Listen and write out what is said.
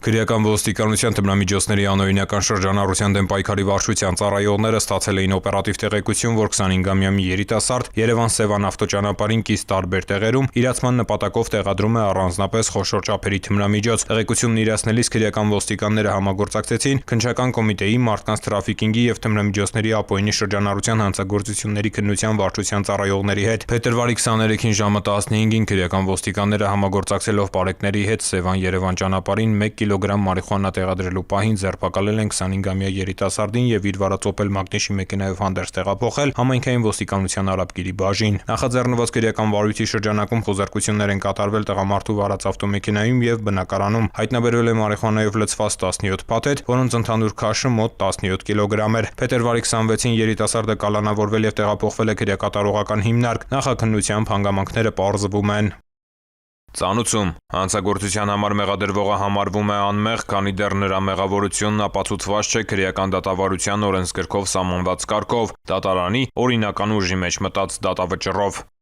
Քրեական ոստիկանության թմրամիջոցների անօրինական շրջանառության դեմ պայքարի վարչության ծառայողները ստացել էին օպերատիվ տեղեկություն, որ 25-ամյա մի երիտասարդ Երևան-Սևան ավտոճանապարհին կից տարբեր տեղերում իրացման նպատակով տեղադրում է առանձնապես խոշոր չափերի թմրամիջոց։ Տեղեկությունն իրացնելիս քրեական ոստիկանները համագործակցեցին Քննչական կոմիտեի, մարդկանց թրաֆիքինգի եւ թմրամիջոցների ապօրինի շրջանառության հանցագործությունների քննության վարչության ծառայողների հետ։ Փետրվարի 23-ին ժամը 15-ին քրեական ոստիկանները համագործակցելով պարեկների հետ Սևան-Երևան ճանապարհին 1 կիլոգրամ մարիխուանա տեղադրելու պահին ձերբակալել են 25-ամյա երիտասարդին եւ իր վարած Opel Magnish-ի մեքենայով հանդերձ տեղափոխել համայնքային ոստիկանության Արաբկիրի բաժին։ Նախաձեռնված քրեական վարույթի շրջանակում խոզարկություններ են կատարվել տղամարդու վարած ավտոմեքենայում եւ բնակարանում։ Հայտնաբերվել է մարիխուանայով լցված 17 փաթեթ, որոնց ընդհանուր քաշը մոտ 17 կիլոգրամ էր։ Փետրվարի 26-ին երիտասարդը կալանավորվել եւ տեղափոխվել է քրեակատարողական հիմնարկ։ Նախաքննությամբ հանգամանքները պարզվում են։ Ծանուցում հանցագործության համար մեղադրվողը համարվում է անմեղ, քանի դեռ նրա մեղավորությունն ապացուցված չէ քրեական դատավարության օրենսգրքով սահմանված կարգով՝ դատարանի օրինական ուժի մեջ մտած դատավճռով։